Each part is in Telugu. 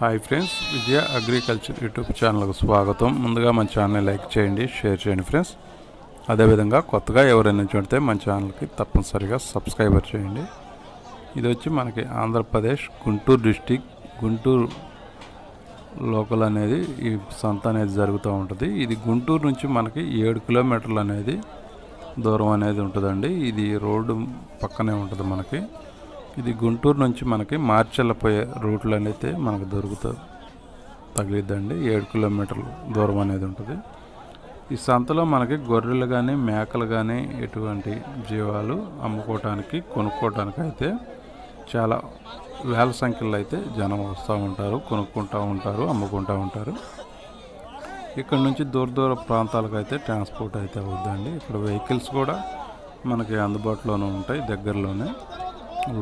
హాయ్ ఫ్రెండ్స్, విజయ అగ్రికల్చర్ యూట్యూబ్ ఛానల్కు స్వాగతం. ముందుగా మన ఛానల్ని లైక్ చేయండి, షేర్ చేయండి ఫ్రెండ్స్. అదేవిధంగా కొత్తగా ఎవరైనా చూడితే మన ఛానల్కి తప్పనిసరిగా సబ్స్క్రైబర్ చేయండి. ఇది వచ్చి మనకి ఆంధ్రప్రదేశ్ గుంటూరు డిస్టిక్, గుంటూరు లోకల్ అనేది ఈ సంత అనేది జరుగుతూ ఉంటుంది. ఇది గుంటూరు నుంచి మనకి 7 కిలోమీటర్లు అనేది దూరం అనేది ఉంటుందండి. ఇది రోడ్డు పక్కనే ఉంటుంది మనకి. ఇది గుంటూరు నుంచి మనకి మార్చెల్ల పోయే రూట్లు అనేది మనకు తగిలిద్దండి. 7 కిలోమీటర్లు దూరం అనేది ఉంటుంది. ఈ సంతలో మనకి గొర్రెలు కానీ మేకలు కానీ ఎటువంటి జీవాలు అమ్ముకోవటానికి కొనుక్కోవటానికి అయితే చాలా వేల సంఖ్యలో అయితే జనం వస్తూ ఉంటారు, కొనుక్కుంటూ ఉంటారు, అమ్ముకుంటూ ఉంటారు. ఇక్కడ నుంచి దూర ప్రాంతాలకు అయితే ట్రాన్స్పోర్ట్ అయితే అవుద్దండి. ఇక్కడ వెహికల్స్ కూడా మనకి అందుబాటులోనే ఉంటాయి, దగ్గరలోనే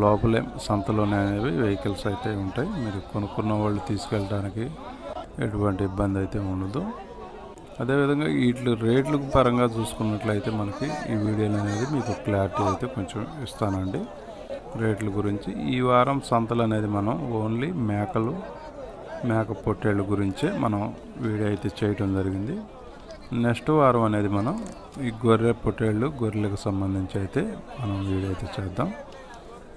లోపలే సంతలోనే అనేవి వెహికల్స్ అయితే ఉంటాయి. మీరు కొనుక్కున్న వాళ్ళు తీసుకెళ్ళడానికి ఎటువంటి ఇబ్బంది అయితే ఉండదు. అదేవిధంగా వీటి రేట్ల పరంగా చూసుకున్నట్లయితే మనకి ఈ వీడియోలు అనేది మీకు క్లారిటీ అయితే కొంచెం ఇస్తానండి రేట్ల గురించి. ఈ వారం సంతలు అనేది మనం ఓన్లీ మేక పొట్టేళ్ళ గురించే మనం వీడియో అయితే చేయటం జరిగింది. నెక్స్ట్ వారం అనేది మనం ఈ గొర్రెలకు సంబంధించి అయితే మనం వీడియో అయితే చేద్దాం.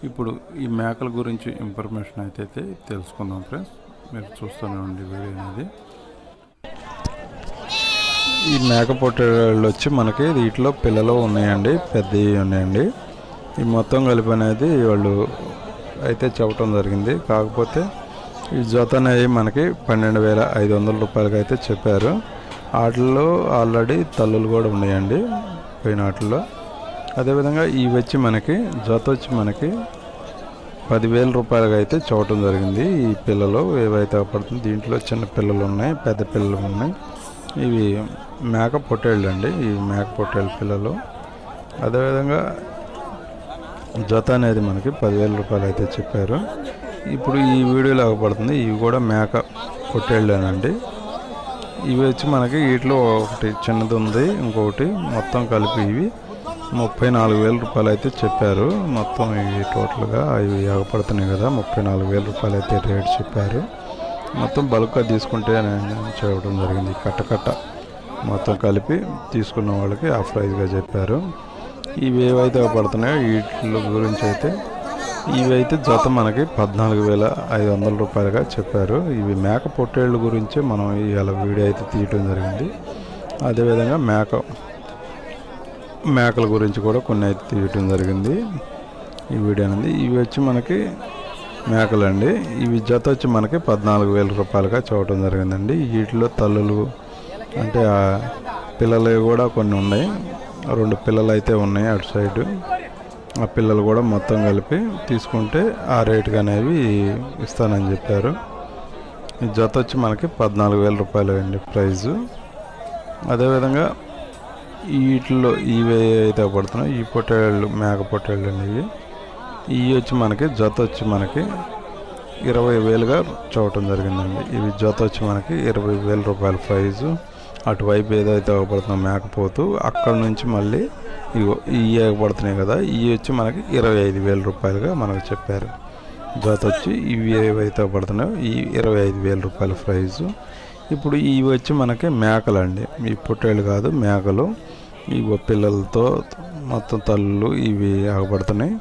ఇప్పుడు ఈ మేకల గురించి ఇన్ఫర్మేషన్ అయితే తెలుసుకుందాం ఫ్రెండ్స్. మీరు చూస్తూనే ఉండి వీడియో అనేది. ఈ మేక పొట్టేళ్ళు వచ్చి మనకి వీటిలో పిల్లలు ఉన్నాయండి, పెద్దవి ఉన్నాయండి. ఈ మొత్తం కలిపి అనేది వాళ్ళు అయితే చెప్పడం జరిగింది. కాకపోతే ఈ జత అనేది మనకి 12,500 రూపాయలకి అయితే చెప్పారు. వాటిల్లో ఆల్రెడీ తల్లులు కూడా ఉన్నాయండి పోయిన వాటిల్లో. అదేవిధంగా ఇవి వచ్చి మనకి జత వచ్చి మనకి 10,000 రూపాయలకి అయితే చూడటం జరిగింది. ఈ పిల్లలు ఏవైతే పడుతుంది, దీంట్లో చిన్న పిల్లలు ఉన్నాయి, పెద్ద పిల్లలు ఉన్నాయి. ఇవి మేక పొట్టేళ్ళు అండి, ఈ మేక పొట్టేళ్ళ పిల్లలు. అదేవిధంగా జత అనేది మనకి 10,000 రూపాయలు అయితే చెప్పారు. ఇప్పుడు ఈ వీడియోలో పడుతుంది, ఇవి కూడా మేక పొట్టేళ్ళేనండి. ఇవి వచ్చి మనకి వీటిలో ఒకటి చిన్నది ఉంది, ఇంకొకటి మొత్తం కలిపి ఇవి 34,000 రూపాయలు అయితే చెప్పారు. మొత్తం ఇవి టోటల్గా ఇవి ఆగపడుతున్నాయి కదా, 34,000 రూపాయలు అయితే రేట్ చెప్పారు. మొత్తం బల్క్గా తీసుకుంటే నేను చెప్పడం జరిగింది. కట్ట మొత్తం కలిపి తీసుకున్న వాళ్ళకి ఆ ప్రైజ్గా చెప్పారు. ఇవి ఏవైతే పడుతున్నాయో వీటి గురించి అయితే ఇవైతే జత మనకి 14,500 రూపాయలుగా చెప్పారు. ఇవి మేక పొట్టేళ్ళ గురించే మనం ఇలా వీడియో అయితే తీయటం జరిగింది. అదేవిధంగా మేకల గురించి కూడా కొన్ని అయితే తీయటం జరిగింది ఈ వీడియో అనేది. ఇవి వచ్చి మనకి మేకలండి. ఇవి జత వచ్చి మనకి 14,000 రూపాయలుగా చూడటం జరిగిందండి. వీటిలో తల్లులు అంటే పిల్లలు కూడా కొన్ని ఉన్నాయి, 2 పిల్లలు అయితే ఉన్నాయి అటు సైడు. ఆ పిల్లలు కూడా మొత్తం కలిపి తీసుకుంటే ఆ రేటుకి అనేవి ఇస్తానని చెప్పారు. ఈ జత వచ్చి మనకి 14,000 రూపాయలు అండి ప్రైజు. అదేవిధంగా వీటిలో ఇవి అయితే పడుతున్నాయి, ఈ పొట్టేళ్ళు మేక పొట్టేళ్ళు అండి. ఇవి వచ్చి మనకి జత వచ్చి మనకి 20,000గా చూడటం జరిగిందండి. ఇవి జత వచ్చి మనకి 20,000 రూపాయల ప్రైజు. అటువైపు ఏదైతే పడుతుందో మేకపోతూ అక్కడ నుంచి మళ్ళీ ఇవి పడుతున్నాయి కదా, ఇవి వచ్చి మనకి 25,000 రూపాయలుగా మనకు చెప్పారు. జత వచ్చి ఇవి ఏవైతే పడుతున్నాయో ఈ 25,000 రూపాయల ప్రైజు. ఇప్పుడు ఇవి వచ్చి మనకి మేకలండి, ఈ పొట్టేళ్ళు కాదు మేకలు. ఇవి పిల్లలతో మొత్తం తల్లులు ఇవి ఆగపడుతున్నాయి.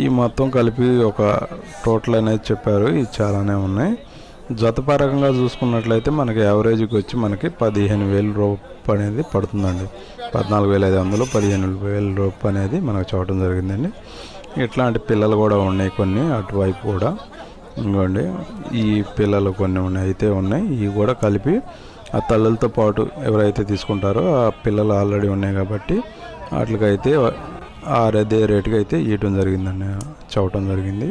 ఈ మొత్తం కలిపి ఒక టోటల్ అనేది చెప్పారు. ఇవి చాలానే ఉన్నాయి. జతపరంగా చూసుకున్నట్లయితే మనకి యావరేజ్కి వచ్చి మనకి 15,000 రూపాయలు అనేది పడుతుందండి. 14,500, 15,000 రూపాయలు అనేది మనకు చూడటం జరిగిందండి. ఇట్లాంటి పిల్లలు కూడా ఉన్నాయి కొన్ని అటువైపు కూడా. ఇంకోండి ఈ పిల్లలు కొన్ని అయితే ఉన్నాయి. ఇవి కూడా కలిపి ఆ తల్లులతో పాటు ఎవరైతే తీసుకుంటారో ఆ పిల్లలు ఆల్రెడీ ఉన్నాయి కాబట్టి వాటికైతే అదే రేటుకి అయితే ఇవ్వటం జరిగిందండి, చూడటం జరిగింది.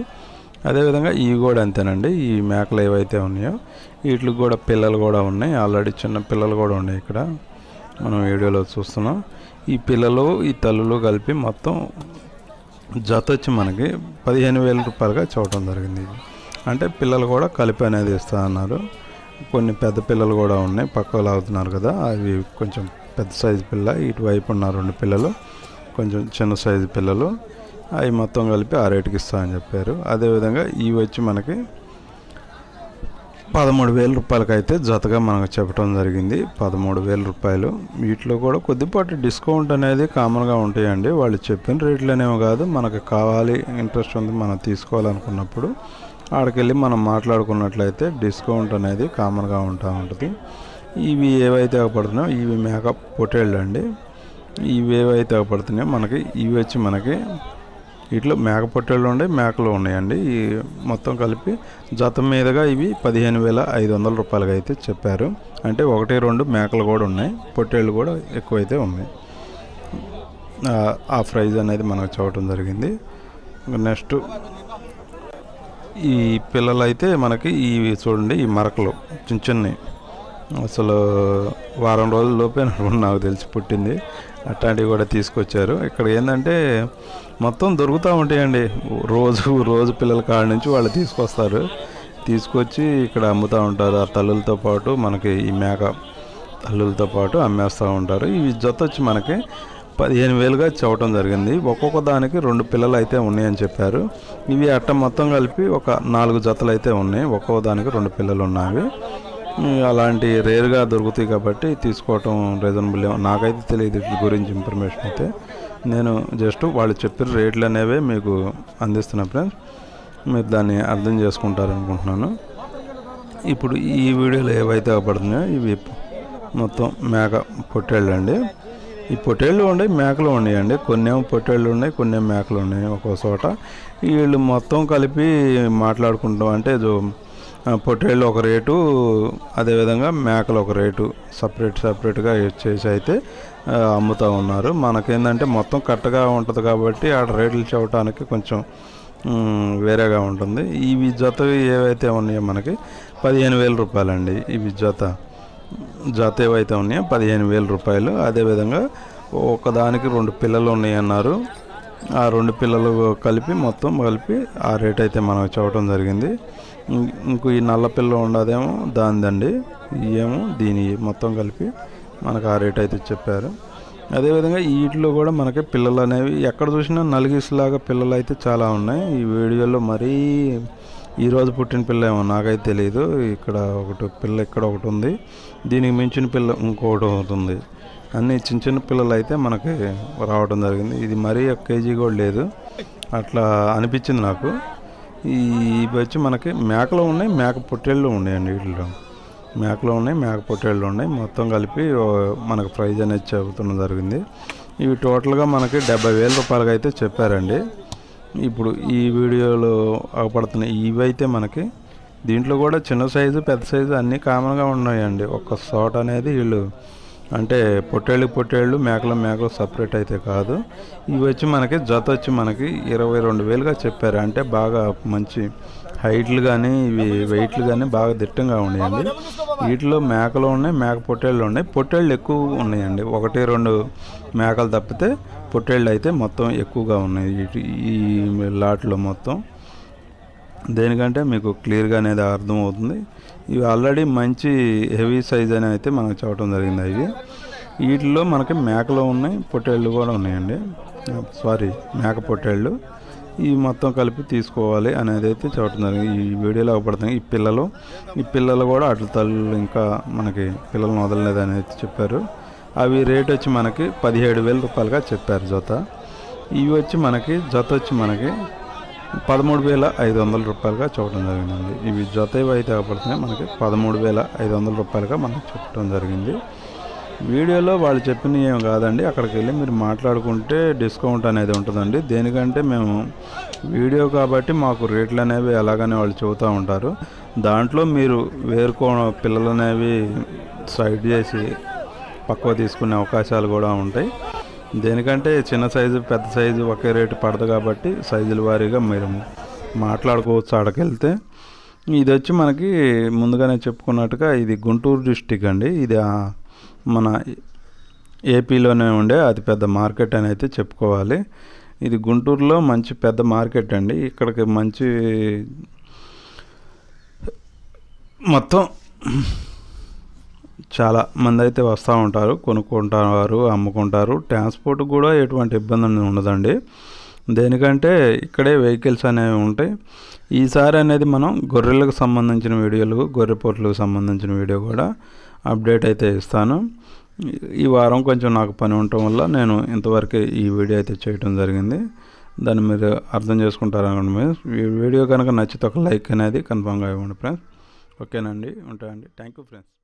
అదేవిధంగా ఇవి కూడా అంతేనండి. ఈ మేకలు ఏవైతే ఉన్నాయో వీటికి కూడా పిల్లలు కూడా ఉన్నాయి, ఆల్రెడీ చిన్న పిల్లలు కూడా ఉన్నాయి. ఇక్కడ మనం వీడియోలో చూస్తున్నాం. ఈ పిల్లలు ఈ తల్లులు కలిపి మొత్తం జత వచ్చి మనకి 15,000 రూపాయలుగా చూడటం జరిగింది. అంటే పిల్లలు కూడా కలిపి అనేది ఇస్తా అన్నారు. కొన్ని పెద్ద పిల్లలు కూడా ఉన్నాయి, పక్కకు లాగుతున్నారు కదా, అవి కొంచెం పెద్ద సైజు పిల్ల. ఇటువైపు ఉన్న 2 పిల్లలు కొంచెం చిన్న సైజు పిల్లలు. అవి మొత్తం కలిపి ఆ రేటుకి ఇస్తా అని చెప్పారు. అదేవిధంగా ఇవి వచ్చి మనకి 13,000 రూపాయలకి అయితే జతగా మనకు చెప్పడం జరిగింది. 13,000 రూపాయలు. వీటిలో కూడా కొద్దిపాటి డిస్కౌంట్ అనేది కామన్గా ఉంటాయండి. వాళ్ళు చెప్పిన రేట్లు అనేవి కాదు, మనకు కావాలి, ఇంట్రెస్ట్ ఉంది, మనం తీసుకోవాలనుకున్నప్పుడు ఆడికెళ్ళి మనం మాట్లాడుకున్నట్లయితే డిస్కౌంట్ అనేది కామన్గా ఉంటుంది. ఇవి ఏవైతే పడుతున్నాయో ఇవి మేక పొట్టేళ్ళు అండి. ఇవి ఏవైతే పడుతున్నాయో మనకి ఇవి వచ్చి మనకి వీటిలో మేక పొట్టేళ్ళు ఉన్నాయి, మేకలు ఉన్నాయండి. ఈ మొత్తం కలిపి జత మీదుగా ఇవి 15,500 రూపాయలకి అయితే చెప్పారు. అంటే 1-2 మేకలు కూడా ఉన్నాయి, పొట్టేళ్ళు కూడా ఎక్కువైతే ఉన్నాయి. ఆ ప్రైజ్ అనేది మనకు చూడటం జరిగింది. నెక్స్ట్ ఈ పిల్లలు అయితే మనకి ఇవి చూడండి, ఈ మరకలు చిన్న చిన్నవి, అసలు వారం రోజుల లోపే నాకు తెలిసి పుట్టింది. అట్లాంటివి కూడా తీసుకొచ్చారు. ఇక్కడ ఏంటంటే మొత్తం దొరుకుతూ ఉంటాయండి. రోజు పిల్లల కాడ నుంచి వాళ్ళు తీసుకొచ్చి ఇక్కడ అమ్ముతూ ఉంటారు. ఆ తల్లులతో పాటు మనకి ఈ మేక తల్లులతో పాటు అమ్మేస్తూ ఉంటారు. ఇవి జత వచ్చి మనకి 15,000గా చెప్పడం జరిగింది. ఒక్కొక్క దానికి 2 పిల్లలు అయితే ఉన్నాయని చెప్పారు. ఇవి అట్ట మొత్తం కలిపి ఒక 4 జతలు అయితే ఉన్నాయి. ఒక్కొక్క దానికి 2 పిల్లలు ఉన్నాయి. అలాంటి రేర్గా దొరుకుతాయి కాబట్టి తీసుకోవటం రీజనబుల్. నాకైతే తెలియదు వీటి గురించి ఇన్ఫర్మేషన్ అయితే. నేను జస్ట్ వాళ్ళు చెప్పిన రేట్లు అనేవి మీకు అందిస్తున్న ఫ్రెండ్స్, మీరు దాన్ని అర్థం చేసుకుంటారనుకుంటున్నాను. ఇప్పుడు ఈ వీడియోలో ఏవైతే పడుతున్నాయో ఇవి మొత్తం మేక పొట్టేళ్ళు అండి. ఈ పొట్టేళ్ళు ఉన్నాయి, మేకలు ఉన్నాయండి. కొన్నేమో పొట్టేళ్ళు ఉన్నాయి, కొన్నేమో మేకలు ఉన్నాయి. ఒక్కో చోట వీళ్ళు మొత్తం కలిపి మాట్లాడుకుంటాం. అంటే పొట్టేళ్ళు ఒక రేటు, అదేవిధంగా మేకలు ఒక రేటు సపరేట్గా చేసి అయితే అమ్ముతూ ఉన్నారు. మనకేంటంటే మొత్తం కట్టగా ఉంటుంది కాబట్టి ఆడ రేట్లు చెప్పడానికి కొంచెం వేరేగా ఉంటుంది. ఇవి జత ఏవైతే ఉన్నాయో మనకి 15,000 రూపాయలండి. ఇవి జత ఏవైతే ఉన్నాయో 15,000 రూపాయలు. అదేవిధంగా ఒకదానికి 2 పిల్లలు ఉన్నాయి అన్నారు. ఆ 2 పిల్లలు మొత్తం కలిపి ఆ రేట్ అయితే మనకు చెప్పడం జరిగింది. ఇంకో ఈ నల్ల పిల్ల ఉండదేమో దానిదండి, ఏమో దీని మొత్తం కలిపి మనకు ఆ రేట్ అయితే చెప్పారు. అదేవిధంగా వీటిలో కూడా మనకి పిల్లలు అనేవి ఎక్కడ చూసినా నలిగిస్లాగా పిల్లలు అయితే చాలా ఉన్నాయి. ఈ వీడియోలో మరీ ఈరోజు పుట్టిన పిల్ల ఏమో నాకైతే తెలియదు. ఇక్కడ ఒకటి ఉంది, దీనికి మించిన పిల్ల ఇంకొకటి ఉంటుంది. అన్నీ చిన్న పిల్లలు అయితే మనకి రావడం జరిగింది. ఇది మరీ 1 కేజీ కూడా లేదు, అట్లా అనిపించింది నాకు. ఇవి వచ్చి మనకి మేకలు ఉన్నాయి, మేక పొట్టేళ్ళు ఉన్నాయండి. వీటిలో మేకలు ఉన్నాయి, మేక పొట్టేళ్ళు ఉన్నాయి. మొత్తం కలిపి మనకు ప్రైజ్ అనేది చెబుతున్న జరిగింది. ఇవి టోటల్గా మనకి 70,000 రూపాయలకి అయితే చెప్పారండి. ఇప్పుడు ఈ వీడియోలో పడుతున్నాయి ఇవైతే మనకి దీంట్లో కూడా చిన్న సైజు పెద్ద సైజు అన్నీ కామన్గా ఉన్నాయండి. ఒక్క చోట అనేది వీళ్ళు అంటే పొట్టేళ్ళు మేకలు సపరేట్ అయితే కాదు. ఇవి వచ్చి మనకి జత వచ్చి మనకి 22,000గా చెప్పారు. అంటే బాగా మంచి హైట్లు కానీ ఇవి వెయిట్లు కానీ బాగా దిట్టంగా ఉన్నాయండి. వీటిలో మేకలు ఉన్నాయి, మేక పొట్టేళ్ళు ఉన్నాయి. పొట్టేళ్ళు ఎక్కువ ఉన్నాయండి. 1-2 మేకలు తప్పితే పొట్టేళ్ళు అయితే మొత్తం ఎక్కువగా ఉన్నాయి ఈ లాట్లో మొత్తం. దేనికంటే మీకు క్లియర్గా అనేది అర్థమవుతుంది. ఇవి ఆల్రెడీ మంచి హెవీ సైజ్ అని అయితే మనకు చెప్పడం జరిగింది. వీటిలో మనకి మేకలు ఉన్నాయి, పొట్టేళ్ళు కూడా ఉన్నాయండి. మేక పొట్టేళ్ళు. ఈ మొత్తం కలిపి తీసుకోవాలి అనేది అయితే చెప్పడం జరిగింది. ఈ వీడియోలో అవపడుతుంది. ఈ పిల్లలు కూడా అట్ల తల్లు ఇంకా మనకి పిల్లలను వదలలేదు అనేది చెప్పారు. అవి రేట్ వచ్చి మనకి 17,000 రూపాయలుగా చెప్పారు జత. ఇవి వచ్చి మనకి జత వచ్చి మనకి 13,500 రూపాయలుగా చెప్పడం జరిగిందండి. ఇవి జత అయితే పడుతున్నాయి మనకి 13,500 రూపాయలుగా మనకు చెప్పడం జరిగింది. వీడియోలో వాళ్ళు చెప్పినవి ఏం కాదండి, అక్కడికి వెళ్ళి మీరు మాట్లాడుకుంటే డిస్కౌంట్ అనేది ఉంటుందండి. దేనికంటే మేము వీడియో కాబట్టి మాకు రేట్లు అనేవి ఎలాగనే వాళ్ళు చెబుతూ ఉంటారు. దాంట్లో మీరు పిల్లలు అనేవి సైడ్ చేసి పక్కవ తీసుకునే అవకాశాలు కూడా ఉంటాయి. దేనికంటే చిన్న సైజు పెద్ద సైజు ఒకే రేటు పడదు కాబట్టి సైజుల వారీగా మీరు మాట్లాడుకోవచ్చు ఆడకెళ్తే. ఇది వచ్చి మనకి ముందుగానే చెప్పుకున్నట్టుగా ఇది గుంటూరు డిస్టిక్ అండి. ఇది మన ఏపీలోనే ఉండే అతిపెద్ద మార్కెట్ అని అయితే చెప్పుకోవాలి. ఇది గుంటూరులో మంచి పెద్ద మార్కెట్ అండి. ఇక్కడికి మంచి మొత్తం చాలా మంది అయితే వస్తూ ఉంటారు, కొనుక్కుంటారు, అమ్ముకుంటారు. ట్రాన్స్పోర్ట్ కూడా ఎటువంటి ఇబ్బంది ఉండదండి. దేనికంటే ఇక్కడే వెహికల్స్ అనేవి ఉంటాయి. ఈసారి అనేది మనం గొర్రెలకు సంబంధించిన వీడియోలు, గొర్రెపోట్లకు సంబంధించిన వీడియో కూడా అప్డేట్ అయితే ఇస్తాను. ఈ వారం కొంచెం నాకు పని ఉండటం వల్ల నేను ఇంతవరకు ఈ వీడియో అయితే చేయడం జరిగింది. దాన్ని మీరు అర్థం చేసుకుంటారనుకోండి. ఈ వీడియో కనుక నచ్చితే ఒక లైక్ అనేది కన్ఫామ్గా ఇవ్వండి ఫ్రెండ్స్. ఓకేనండి, ఉంటాయండి. Thank you friends.